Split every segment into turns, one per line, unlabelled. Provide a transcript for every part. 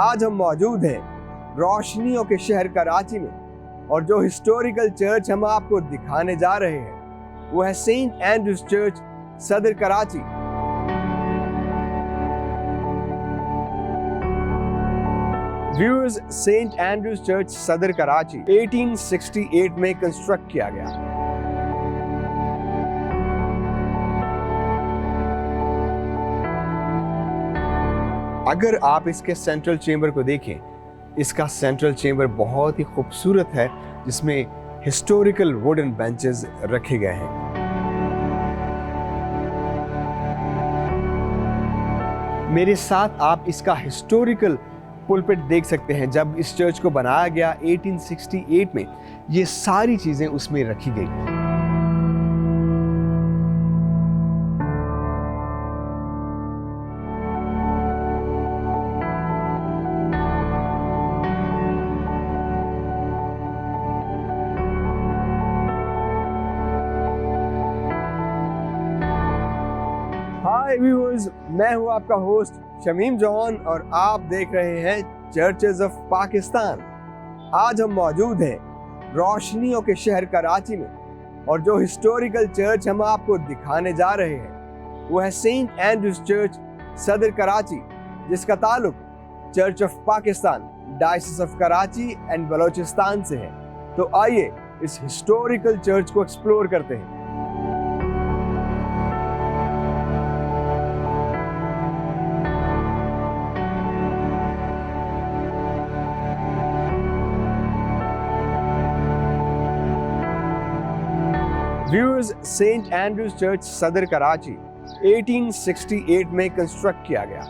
आज हम मौजूद हैं रोशनियों के शहर कराची में और जो हिस्टोरिकल चर्च हम आपको दिखाने जा रहे हैं वो है Saint Andrew's Church Saddar Karachi. Viewers, Saint Andrew's Church Saddar Karachi 1868 में कंस्ट्रक्ट किया गया। अगर आप इसके सेंट्रल चेंबर को देखें, इसका सेंट्रल चेंबर बहुत ही खूबसूरत है जिसमें हिस्टोरिकल वुडन बेंचेस रखे गए हैं। मेरे साथ आप इसका हिस्टोरिकल पुलपिट देख सकते हैं। जब इस चर्च को बनाया गया 1868 में, ये सारी चीजें उसमें रखी गई। हाय व्यूअर्स, मैं हूं आपका होस्ट शमीम जॉन और आप देख रहे हैं चर्चेस ऑफ पाकिस्तान। आज हम मौजूद हैं रोशनियों के शहर कराची में और जो हिस्टोरिकल चर्च हम आपको दिखाने जा रहे हैं वो है Saint Andrew's Church Saddar Karachi, जिसका ताल्लुक church of Pakistan, diocese of Karachi and Balochistan से है। तो आइए इस हिस्टोरिकल चर्च को एक्सप्लोर करते हैं। Viewers, Saint Andrew's Church Saddar Karachi 1868 में कंस्ट्रक्ट किया गया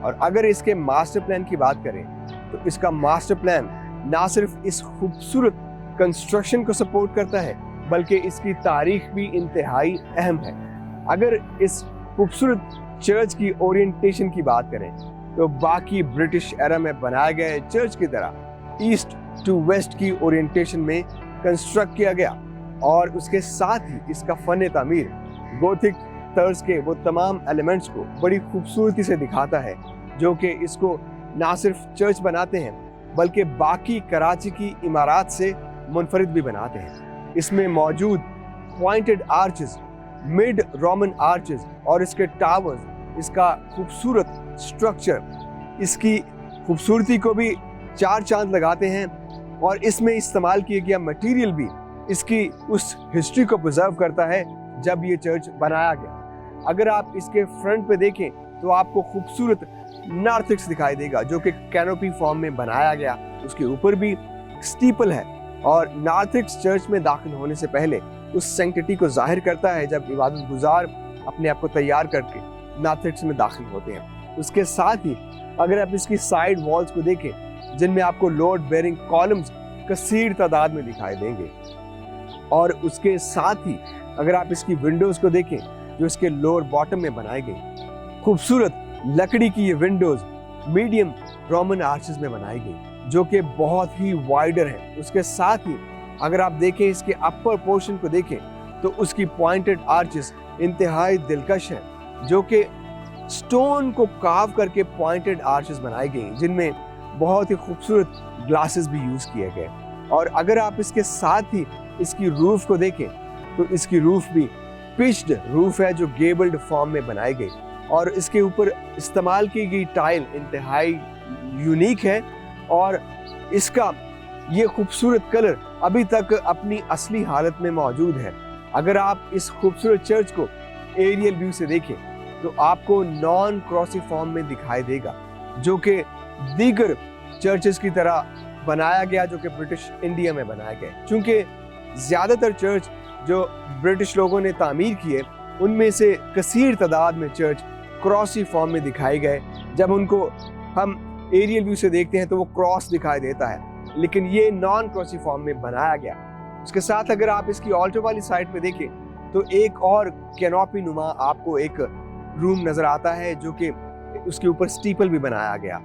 और अगर इसके मास्टर प्लान की बात करें तो इसका मास्टर प्लान ना सिर्फ इस खूबसूरत कंस्ट्रक्शन को सपोर्ट करता है बल्कि इसकी तारीख भी इंतहाई अहम है। अगर इस खूबसूरत चर्च की ओरिएंटेशन की बात करें तो बाकी ब्रिटिश एरा में बनाए गए चर्च की तरह ईस्ट टू वेस्ट की ओरिएंटेशन में कंस्ट्रक्ट किया गया और उसके साथ ही इसका फन तामीर गोथिक तर्ज के वो तमाम एलिमेंट्स को बड़ी खूबसूरती से दिखाता है जो कि इसको ना सिर्फ चर्च बनाते हैं बल्कि बाकी कराची की इमारत से मुनफरिद भी बनाते हैं। इसमें मौजूद pointed arches, mid Roman arches और इसके टावर्स, इसका खूबसूरत स्ट्रक्चर इसकी खूबसूरती को भी चार चांद लगाते हैं और इसमें इस्तेमाल किया गया मटेरियल भी इसकी उस हिस्ट्री को प्रिजर्व करता है जब ये चर्च बनाया गया। अगर आप इसके फ्रंट पे देखें तो आपको खूबसूरत नार्थिक्स दिखाई देगा जो कि कैनोपी फॉर्म में बनाया गया। उसके ऊपर भी स्टीपल है और नार्थिक्स चर्च में दाखिल होने से पहले उस सैंक्टिटी को जाहिर करता है जब इबादत गुजार अपने आप को तैयार करके नार्थिक्स में दाखिल होते हैं। उसके साथ ही अगर आप इसकी साइड वॉल्स को देखें जिनमें आपको लोड बेयरिंग कॉलम्स कसीर तादाद में दिखाई देंगे और उसके साथ ही अगर आप इसकी विंडोज को देखें जो इसके लोअर बॉटम में बनाई गई, खूबसूरत लकड़ी की ये विंडोज मीडियम रोमन आर्चेस में बनाई गई जो कि बहुत ही वाइडर है। उसके साथ ही अगर आप देखें इसके अपर पोर्शन को देखें तो उसकी पॉइंटेड आर्चेस इंतहाई दिलकश है जो कि स्टोन को कार्व करके पॉइंटेड आर्चेस बनाई गई जिनमें बहुत ही खूबसूरत ग्लासेस भी यूज किए गए। और अगर आप इसके साथ ही इसकी रूफ को देखें तो इसकी रूफ भी पिच्ड रूफ है जो गेबल्ड फॉर्म में बनाई गई और इसके ऊपर इस्तेमाल की गई टाइल इंतहाई यूनिक है और इसका ये खूबसूरत कलर अभी तक अपनी असली हालत में मौजूद है। अगर आप इस खूबसूरत चर्च को एरियल व्यू से देखें तो आपको नॉन क्रॉसिफॉर्म में दिखाई देगा जो कि दीगर चर्चेस की तरह बनाया गया जो कि ब्रिटिश इंडिया में बनाया गया। चूंकि ज्यादातर चर्च जो ब्रिटिश लोगों ने तामीर किए उनमें से कसीर तादाद में चर्च क्रॉसी फॉर्म में दिखाए गए। जब उनको हम एरियल व्यू से देखते हैं तो वो क्रॉस दिखाई देता है, लेकिन ये नॉन क्रॉसी फॉर्म में बनाया गया। उसके साथ अगर आप इसकी ऑल्टर वाली साइड पे देखें तो एक और कैनोपी नुमा आपको एक रूम नजर आता है जो कि उसके ऊपर स्टीपल भी बनाया गया।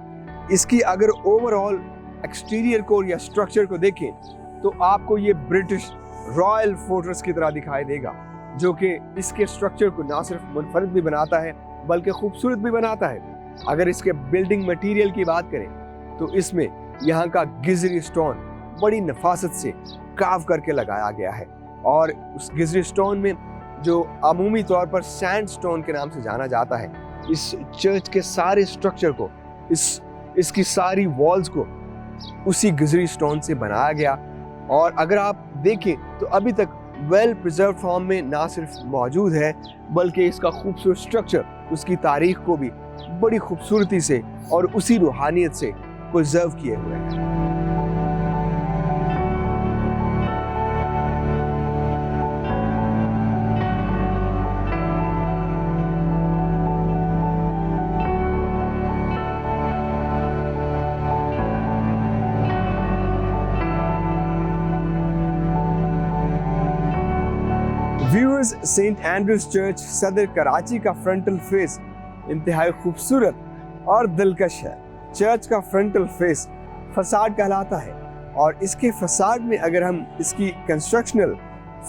इसकी अगर ओवरऑल एक्सटीरियर को या स्ट्रक्चर को देखें तो आपको ये ब्रिटिश रॉयल फोर्ट्रेस की तरह दिखाई देगा जो कि इसके स्ट्रक्चर को ना सिर्फ मुनफरिद भी बनाता है बल्कि खूबसूरत भी बनाता है। अगर इसके बिल्डिंग मटेरियल की बात करें तो इसमें यहाँ का गिजरी स्टोन बड़ी नफासत से कार्व करके लगाया गया है। और उस गिजरी स्टोन में, जो अमूमी तौर पर सैंड स्टोन के नाम से जाना जाता है, इस चर्च के सारे स्ट्रक्चर को, इसकी सारी वॉल्स को उसी गिजरी स्टोन से बनाया गया। और अगर आप देखें तो अभी तक वेल प्रिजर्व फॉर्म में ना सिर्फ मौजूद है, बल्कि इसका खूबसूरत स्ट्रक्चर उसकी तारीख को भी बड़ी खूबसूरती से और उसी रूहानियत से प्रिजर्व किए हुए हैं। Viewers, Saint Andrew's Church Saddar Karachi का फ्रंटल फेस इंतहाई खूबसूरत और दिलकश है। चर्च का फ्रंटल फेस फसाड कहलाता है और इसके फसाड में अगर हम इसकी कंस्ट्रक्शनल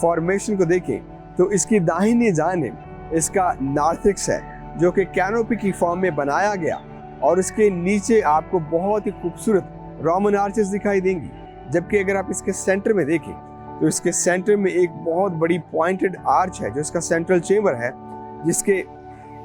फॉर्मेशन को देखें तो इसकी दाहिनी जानिब इसका नार्थिक्स है, जो कि कैनोपी की फॉर्म में बनाया गया, और इसके नीचे आपको बहुत ही खूबसूरत रोमन आर्चेस दिखाई देंगी। जबकि अगर आप इसके सेंटर में देखें तो इसके सेंटर में एक बहुत बड़ी पॉइंटेड आर्च है, जो इसका सेंट्रल चेंबर है, जिसके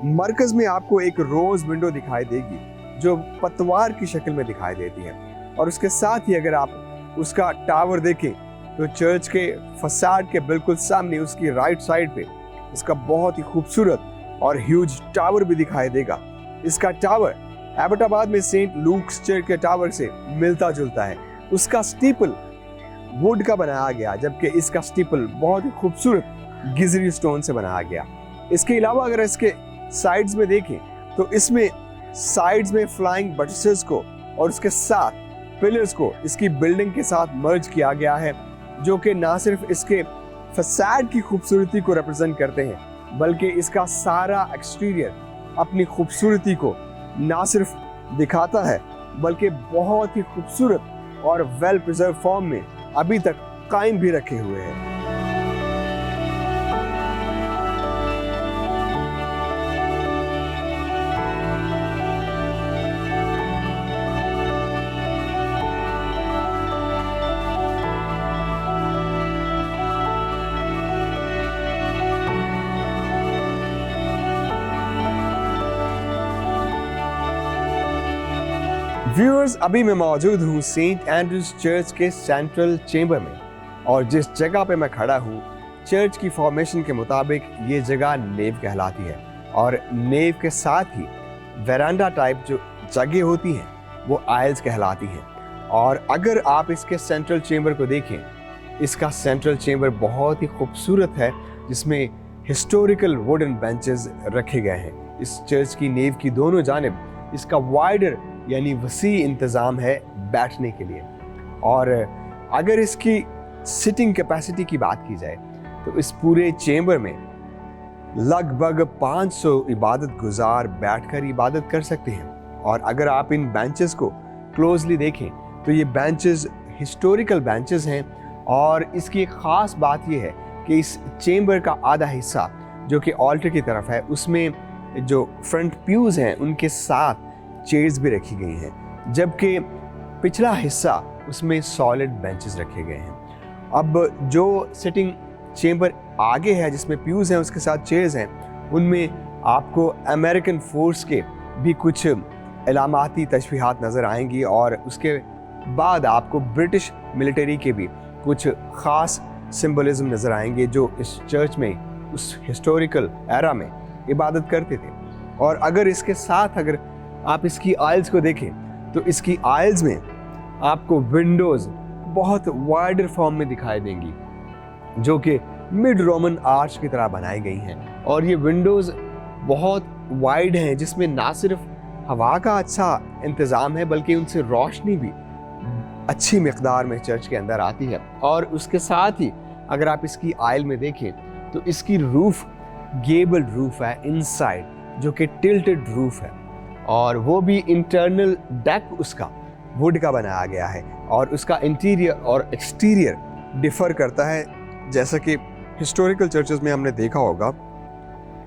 मरकज में आपको एक रोज विंडो दिखाई देगी जो पतवार की शक्ल में दिखाई देती है। और उसके साथ ही अगर आप उसका टावर देखें तो चर्च के फसाड के बिल्कुल सामने उसकी राइट साइड पे इसका बहुत ही खूबसूरत और ह्यूज टावर भी दिखाई देगा। इसका टावर एबटाबाद में सेंट लूक्स चर्च के टावर से मिलता जुलता है। उसका स्टीपल वुड का बनाया गया, जबकि इसका स्टीपल बहुत ही खूबसूरत गिजरी स्टोन से बनाया गया। इसके अलावा अगर इसके साइड्स में देखें तो इसमें साइड्स में फ्लाइंग बटसेस को और उसके साथ पिलर्स को इसकी बिल्डिंग के साथ मर्ज किया गया है, जो कि ना सिर्फ इसके फसाड की खूबसूरती को रिप्रेजेंट करते हैं, बल्कि इसका सारा एक्सटीरियर अपनी खूबसूरती को ना सिर्फ दिखाता है, बल्कि बहुत ही खूबसूरत और वेल प्रिजर्व फॉर्म में अभी तक कायम भी रखे हुए हैं। व्यूअर्स, अभी मैं मौजूद हूँ सेंट एंड्रूज चर्च के सेंट्रल चेंबर में, और जिस जगह पे मैं खड़ा हूँ, चर्च की फॉर्मेशन के मुताबिक ये जगह नेव कहलाती है। और नेव के साथ ही वेरांडा टाइप जो जगह होती हैं वो आयल्स कहलाती हैं। और अगर आप इसके सेंट्रल चेंबर को देखें, इसका सेंट्रल चेंबर बहुत ही खूबसूरत है, जिसमें हिस्टोरिकल वुडन बेंचेस रखे गए हैं। इस चर्च की नेव की दोनों जानिब इसका वाइडर यानी वसी इंतज़ाम है बैठने के लिए। और अगर इसकी सिटिंग कैपेसिटी की बात की जाए तो इस पूरे चेंबर में लगभग 500 इबादत गुजार बैठकर इबादत कर सकते हैं। और अगर आप इन बेंचेस को क्लोजली देखें तो ये बेंचेस हिस्टोरिकल बेंचेस हैं। और इसकी एक ख़ास बात यह है कि इस चेंबर का आधा हिस्सा जो कि ऑल्टर की तरफ है, उसमें जो फ्रंट प्यूज़ हैं उनके साथ चेयर्स भी रखी गई हैं, जबकि पिछला हिस्सा उसमें सॉलिड बेंचेस रखे गए हैं। अब जो सिटिंग चेंबर आगे है जिसमें प्यूज़ हैं उसके साथ चेयर्स हैं, उनमें आपको अमेरिकन फोर्स के भी कुछ अलामाती तशबीहात नज़र आएंगी, और उसके बाद आपको ब्रिटिश मिलिट्री के भी कुछ ख़ास सिंबलिज्म नज़र आएंगे जो इस चर्च में उस हिस्टोरिकल एरा में इबादत करते थे। और अगर इसके साथ अगर आप इसकी आइल्स को देखें तो इसकी आइल्स में आपको विंडोज़ बहुत वाइडर फॉर्म में दिखाई देंगी, जो कि मिड रोमन आर्च की तरह बनाई गई हैं। और ये विंडोज़ बहुत वाइड हैं, जिसमें ना सिर्फ हवा का अच्छा इंतज़ाम है, बल्कि उनसे रोशनी भी अच्छी मिकदार में चर्च के अंदर आती है। और उसके साथ ही अगर आप इसकी आइल में देखें तो इसकी रूफ गेबल्ड रूफ है इनसाइड, जो कि टिल्टेड रूफ है, और वो भी इंटरनल डेक उसका वुड का बनाया गया है। और उसका इंटीरियर और एक्सटीरियर डिफ़र करता है, जैसा कि हिस्टोरिकल चर्चेस में हमने देखा होगा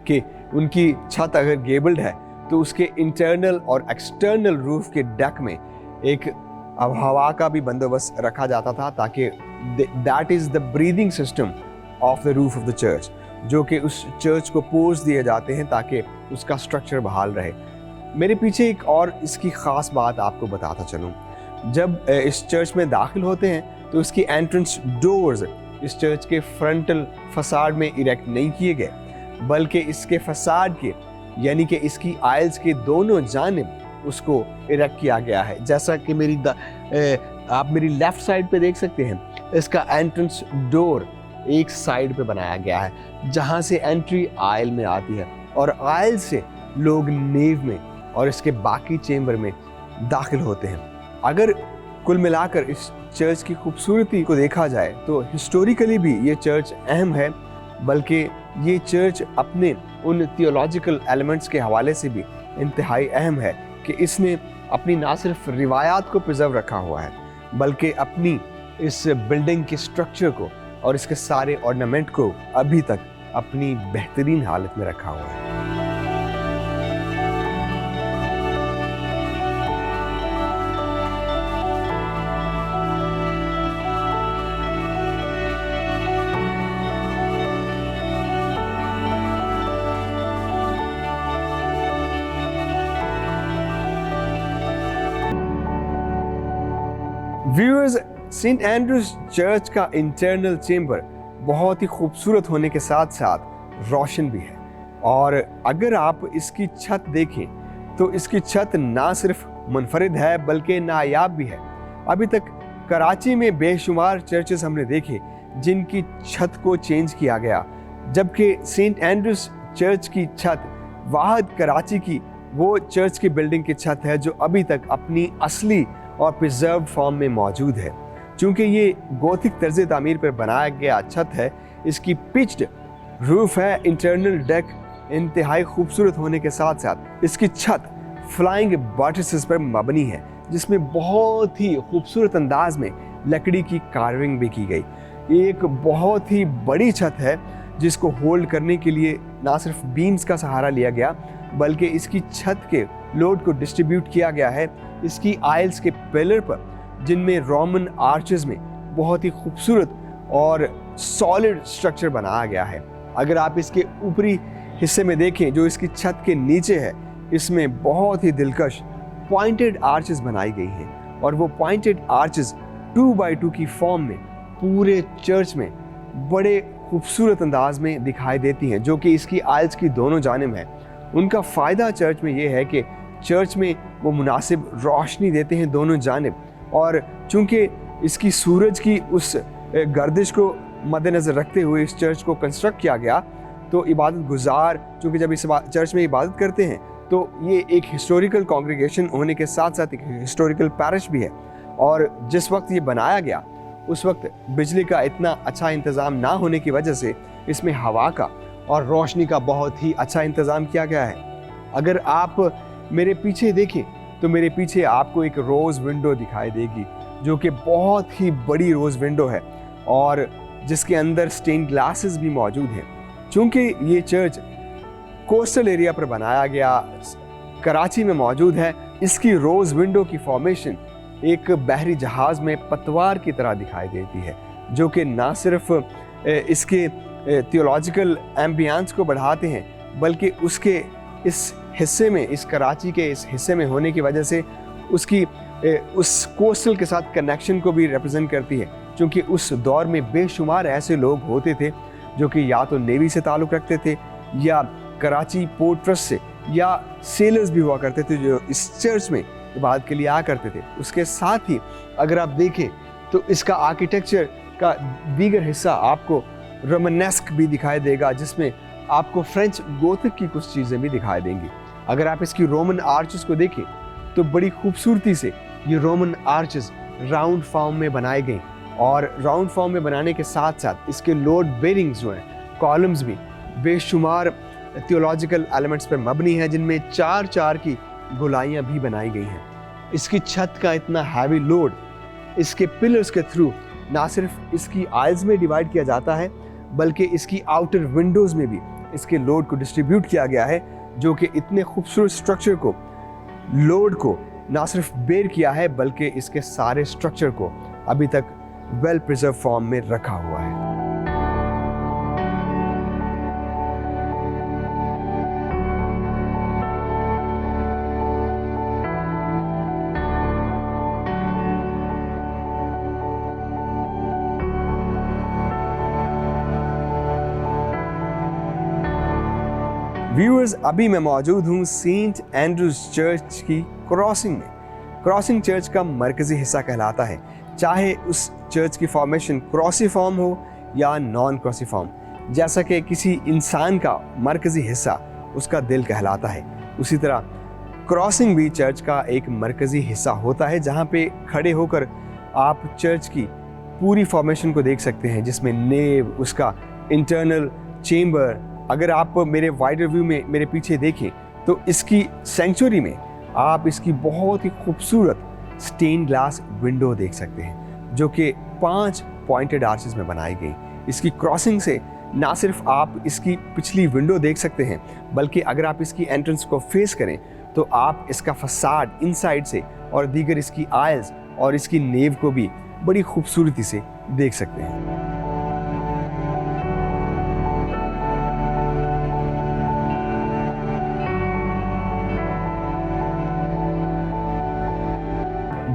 कि उनकी छत अगर गेबल्ड है तो उसके इंटरनल और एक्सटर्नल रूफ के डेक में एक अब हवा का भी बंदोबस्त रखा जाता था ताकि that is the breathing system of the roof of the church, जो कि उस चर्च को पोर्स दिए जाते हैं ताकि उसका स्ट्रक्चर बहाल रहे। मेरे पीछे एक और इसकी ख़ास बात आपको बताता चलूँ। जब इस चर्च में दाखिल होते हैं तो इसकी एंट्रेंस डोर्स इस चर्च के फ्रंटल फसाड में इरेक्ट नहीं किए गए, बल्कि इसके फसाड के यानी कि इसकी आइल्स के दोनों जानिब उसको इरेक्ट किया गया है। जैसा कि आप मेरी लेफ़्ट साइड पे देख सकते हैं, इसका एंट्रेंस डोर एक साइड पे बनाया गया है जहाँ से एंट्री आयल में आती है और आयल से लोग नेव में और इसके बाकी चेंबर में दाखिल होते हैं। अगर कुल मिलाकर इस चर्च की खूबसूरती को देखा जाए तो हिस्टोरिकली भी ये चर्च अहम है, बल्कि ये चर्च अपने उन थियोलॉजिकल एलिमेंट्स के हवाले से भी इंतहाई अहम है कि इसने अपनी ना सिर्फ रिवायात को प्रिजर्व रखा हुआ है, बल्कि अपनी इस बिल्डिंग के स्ट्रक्चर को और इसके सारे ऑर्नामेंट को अभी तक अपनी बेहतरीन हालत में रखा हुआ है। व्यूअर्स, सेंट एंड्रूज चर्च का इंटरनल चेंबर बहुत ही खूबसूरत होने के साथ साथ रोशन भी है, और अगर आप इसकी छत देखें तो इसकी छत ना सिर्फ मुनफरिद है बल्कि नायाब भी है। अभी तक कराची में बेशुमार चर्चेस हमने देखे जिनकी छत को चेंज किया गया, जबकि सेंट एंड्रूज चर्च की छत वाहद कराची की वो चर्च की बिल्डिंग की छत है जो अभी तक अपनी असली और प्रिजर्व फॉर्म में मौजूद है। चूँकि ये गोथिक तर्ज तामीर पर बनाया गया छत है, इसकी पिच्ड रूफ है, इंटरनल डेक इंतहाई खूबसूरत होने के साथ साथ इसकी छत फ्लाइंग बॉटिसेस पर मबनी है, जिसमें बहुत ही खूबसूरत अंदाज में लकड़ी की कार्विंग भी की गई। एक बहुत ही बड़ी छत है जिसको होल्ड करने के लिए ना सिर्फ बीम्स का सहारा लिया गया, बल्कि इसकी छत के लोड को डिस्ट्रीब्यूट किया गया है इसकी आइल्स के पिलर पर, जिनमें रोमन आर्चेस में बहुत ही खूबसूरत और सॉलिड स्ट्रक्चर बनाया गया है। अगर आप इसके ऊपरी हिस्से में देखें जो इसकी छत के नीचे है, इसमें बहुत ही दिलकश पॉइंटेड आर्चेस बनाई गई हैं, और वो पॉइंटेड आर्चेस 2x2 की फॉर्म में पूरे चर्च में बड़े खूबसूरत अंदाज में दिखाई देती हैं, जो कि इसकी आइल्स की दोनों जानिब है। उनका फ़ायदा चर्च में ये है कि चर्च में वो मुनासिब रोशनी देते हैं दोनों जानिब, और चूँकि इसकी सूरज की उस गर्दिश को मद्देनज़र रखते हुए इस चर्च को कंस्ट्रक्ट किया गया, तो इबादत गुजार चूँकि जब इस चर्च में इबादत करते हैं तो ये एक हिस्टोरिकल कॉन्ग्रीगेशन होने के साथ साथ एक हिस्टोरिकल पैरिश भी है। और जिस वक्त ये बनाया गया उस वक्त बिजली का इतना अच्छा इंतज़ाम ना होने की वजह से इसमें हवा का और रोशनी का बहुत ही अच्छा इंतज़ाम किया गया है। अगर आप मेरे पीछे देखें तो मेरे पीछे आपको एक रोज़ विंडो दिखाई देगी, जो कि बहुत ही बड़ी रोज़ विंडो है और जिसके अंदर स्टेन ग्लासेस भी मौजूद हैं। चूँकि ये चर्च कोस्टल एरिया पर बनाया गया, कराची में मौजूद है, इसकी रोज़ विंडो की फॉर्मेशन एक बहरी जहाज़ में पतवार की तरह दिखाई देती है, जो कि ना सिर्फ इसके थियोलॉजिकल एम्बियंस को बढ़ाते हैं, बल्कि उसके इस हिस्से में, इस कराची के इस हिस्से में होने की वजह से उसकी उस कोस्टल के साथ कनेक्शन को भी रिप्रेजेंट करती है। क्योंकि उस दौर में बेशुमार ऐसे लोग होते थे जो कि या तो नेवी से ताल्लुक़ रखते थे या कराची पोर्ट ट्रस्ट से, या सेलर्स भी हुआ करते थे जो इस चर्च में इबादत के लिए आया करते थे। उसके साथ ही अगर आप देखें तो इसका आर्किटेक्चर का दीगर हिस्सा आपको रोमनेस्क भी दिखाई देगा, जिसमें आपको फ्रेंच गोथिक की कुछ चीज़ें भी दिखाई देंगी। अगर आप इसकी रोमन आर्चेस को देखें तो बड़ी खूबसूरती से ये रोमन आर्चेस राउंड फॉर्म में बनाए गए, और राउंड फॉर्म में बनाने के साथ साथ इसके लोड बेरिंग्स जो हैं, कॉलम्स भी बेशुमार थियोलॉजिकल एलिमेंट्स पर मबनी है, जिनमें 4-4 की गोलाइयाँ भी बनाई गई हैं। इसकी छत का इतना हैवी लोड इसके पिलर्स के थ्रू ना सिर्फ इसकी आइल्स में डिवाइड किया जाता है, बल्कि इसकी आउटर विंडोज़ में भी इसके लोड को डिस्ट्रीब्यूट किया गया है, जो कि इतने खूबसूरत स्ट्रक्चर को, लोड को ना सिर्फ बेर किया है बल्कि इसके सारे स्ट्रक्चर को अभी तक वेल प्रिजर्व फॉर्म में रखा हुआ है। व्यूअर्स, अभी मैं मौजूद हूँ सेंट एंड्रूज चर्च की क्रॉसिंग में। क्रॉसिंग चर्च का मरकजी हिस्सा कहलाता है, चाहे उस चर्च की फॉर्मेशन क्रॉसीफॉर्म हो या नॉन क्रॉसीफॉर्म। जैसा कि किसी इंसान का मरकजी हिस्सा उसका दिल कहलाता है, उसी तरह क्रॉसिंग भी चर्च का एक मरकजी हिस्सा होता है, जहाँ पे खड़े होकर आप चर्च की पूरी फॉर्मेशन को देख सकते हैं, जिसमें नेव, उसका इंटरनल चेम्बर। अगर आप मेरे वाइडर व्यू में मेरे पीछे देखें तो इसकी सेंचुरी में आप इसकी बहुत ही खूबसूरत स्टेन ग्लास विंडो देख सकते हैं, जो कि 5 पॉइंटेड आर्चेस में बनाई गई। इसकी क्रॉसिंग से ना सिर्फ आप इसकी पिछली विंडो देख सकते हैं, बल्कि अगर आप इसकी एंट्रेंस को फेस करें तो आप इसका फसाड इनसाइड से और दीगर इसकी आयल्स और इसकी नेव को भी बड़ी खूबसूरती से देख सकते हैं।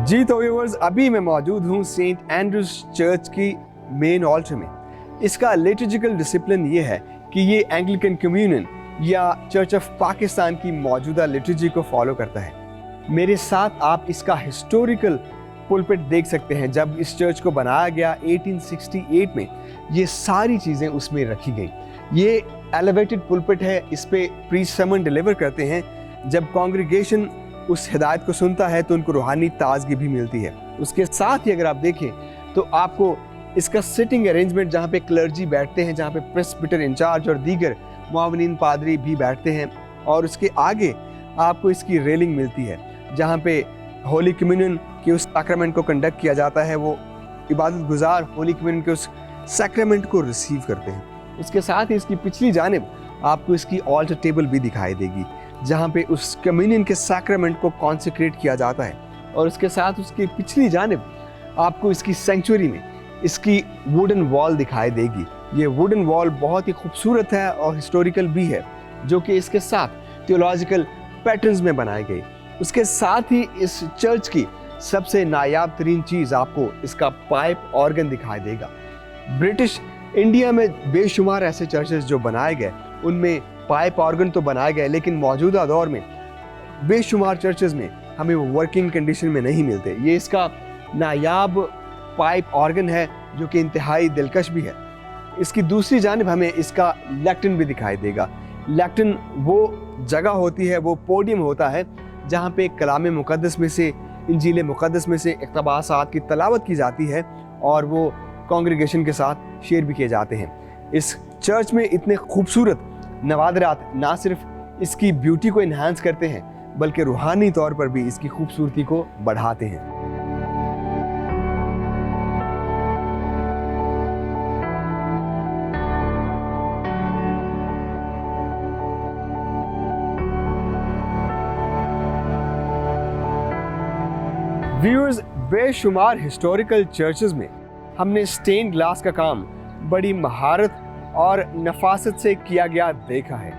जी तो व्यूअर्स, अभी मैं मौजूद हूँ सेंट एंड्रूज चर्च की मेन ऑल्टर में। इसका लिटर्जिकल डिसिप्लिन ये है कि ये एंग्लिकन कम्युनियन या चर्च ऑफ पाकिस्तान की मौजूदा लिटर्जी को फॉलो करता है। मेरे साथ आप इसका हिस्टोरिकल पुलपिट देख सकते हैं। जब इस चर्च को बनाया गया 1868 में, ये सारी चीज़ें उसमें रखी गई। ये एलिवेटेड पुलपिट है, इस पे प्रीस्ट सर्मन डिलीवर करते हैं। जब कॉन्ग्रीगेशन उस हिदायत को सुनता है तो उनको रूहानी ताजगी भी मिलती है। उसके साथ ही अगर आप देखें तो आपको इसका सिटिंग अरेंजमेंट, जहाँ पे क्लर्जी बैठते हैं, जहाँ पे प्रेस्बिटर इंचार्ज और दीगर मुआविनीन पादरी भी बैठते हैं, और उसके आगे आपको इसकी रेलिंग मिलती है, जहाँ पे होली कम्युनियन के उस सैक्रामेंट को कंडक्ट किया जाता है। वो इबादत गुजार होली कम्युनियन के उस सैक्रामेंट को रिसीव करते हैं। उसके साथ ही इसकी पिछली जानिब आपको इसकी ऑल्टर टेबल भी दिखाई देगी, जहाँ पे उस कम्युनियन के सैक्रामेंट को कॉन्सेक्रेट किया जाता है। और उसके साथ उसकी पिछली जानिब आपको इसकी सेंचुरी में इसकी वुडन वॉल दिखाई देगी। ये वुडन वॉल बहुत ही खूबसूरत है और हिस्टोरिकल भी है, जो कि इसके साथ थियोलॉजिकल पैटर्न्स में बनाई गई। उसके साथ ही इस चर्च की सबसे नायाब तरीन चीज़ आपको इसका पाइप ऑर्गन दिखाई देगा। ब्रिटिश इंडिया में बेशुमार ऐसे चर्चेस जो बनाए गए, उनमें पाइप ऑर्गन तो बनाए गए, लेकिन मौजूदा दौर में बेशुमार चर्चेस में हमें वो वर्किंग कंडीशन में नहीं मिलते। ये इसका नायाब पाइप ऑर्गन है, जो कि इंतहाई दिलकश भी है। इसकी दूसरी जानिब हमें इसका लेक्टन भी दिखाई देगा। लेक्टन वो जगह होती है, वो पोडियम होता है, जहाँ पे कलाम मुक़द्दस में से, इंजील मुक़द्दस में से इक़्तिबासात की तलावत की जाती है और वो कॉन्ग्रीगेशन के साथ शेयर भी किए जाते हैं। इस चर्च में इतने खूबसूरत नवादरात ना सिर्फ इसकी ब्यूटी को इन्हांस करते हैं, बल्कि रूहानी तौर पर भी इसकी खूबसूरती को बढ़ाते हैं। व्यूअर्स, बेशुमार हिस्टोरिकल चर्चेस में हमने स्टेन ग्लास का काम बड़ी महारत और नफासत से किया गया देखा है।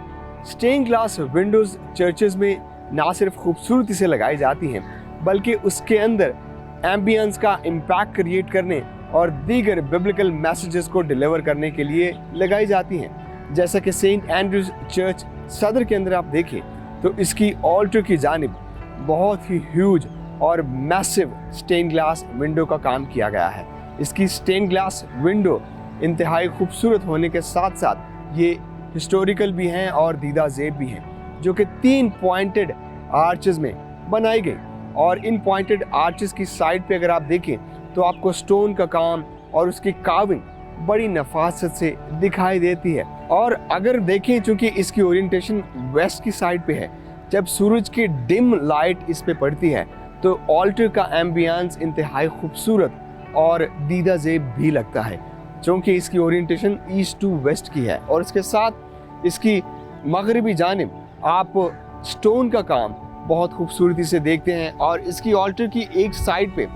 स्टेन ग्लास विंडोज चर्चेस में ना सिर्फ खूबसूरती से लगाई जाती हैं, बल्कि उसके अंदर एम्बियंस का इम्पैक्ट क्रिएट करने और दीगर बिब्लिकल मैसेजेस को डिलीवर करने के लिए लगाई जाती हैं। जैसा कि सेंट एंड्रूज चर्च सदर के अंदर आप देखें तो इसकी ऑल्टर की जानिब बहुत ही ह्यूज और मैसिव स्टेन ग्लास विंडो का काम किया गया है। इसकी स्टेन ग्लास विंडो इंतहाई खूबसूरत होने के साथ साथ ये हिस्टोरिकल भी हैं और दीदा ज़ेब भी हैं, जो कि 3 पॉइंटेड आर्चेस में बनाई गई। और इन पॉइंटेड आर्चेस की साइड पे अगर आप देखें तो आपको स्टोन का काम और उसकी कार्विंग बड़ी नफासत से दिखाई देती है। और अगर देखें, चूंकि इसकी ओरिएंटेशन वेस्ट की साइड पे है, जब सूरज की डिम लाइट इस पे पड़ती है तो ऑल्टर का एम्बियंस इंतहाई खूबसूरत और दीदा ज़ेब भी लगता है, क्योंकि इसकी ओरिएंटेशन ईस्ट टू वेस्ट की है। और इसके साथ इसकी मगरिबी जानिब आप स्टोन का काम बहुत खूबसूरती से देखते हैं। और इसकी ऑल्टर की एक साइड पे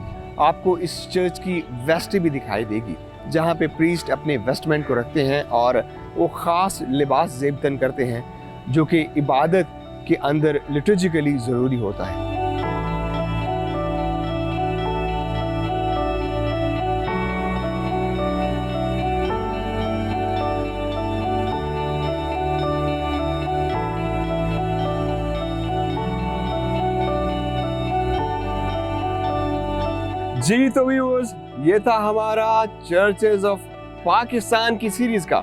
आपको इस चर्च की वेस्ट भी दिखाई देगी, जहाँ पे प्रीस्ट अपने वेस्टमेंट को रखते हैं और वो ख़ास लिबास ज़ेबतन करते हैं जो कि इबादत के अंदर लिटर्जिकली ज़रूरी होता है। जी तो व्यूअर्स, ये था हमारा चर्चेज ऑफ पाकिस्तान की सीरीज का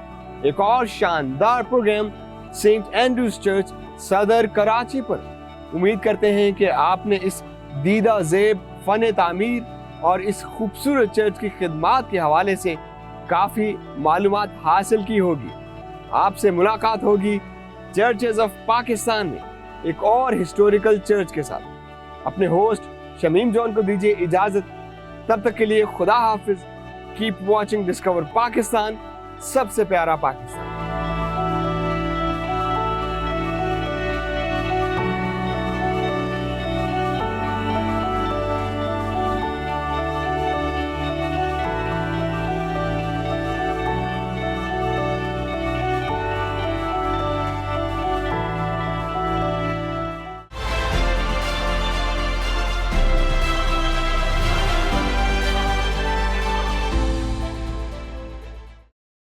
एक और शानदार programme Saint Andrew's Church Saddar Karachi पर। उम्मीद करते हैं कि आपने इस दीदा ज़ेब फन तामीर और इस खूबसूरत चर्च की खिदमात के हवाले से काफ़ी मालूमात हासिल की होगी। आपसे मुलाकात होगी चर्चेज ऑफ पाकिस्तान में एक और हिस्टोरिकल चर्च के साथ। अपने होस्ट शमीम जॉन को दीजिए इजाज़त। तब तक के लिए खुदा हाफिज। कीप वॉचिंग डिस्कवर पाकिस्तान, सबसे प्यारा पाकिस्तान।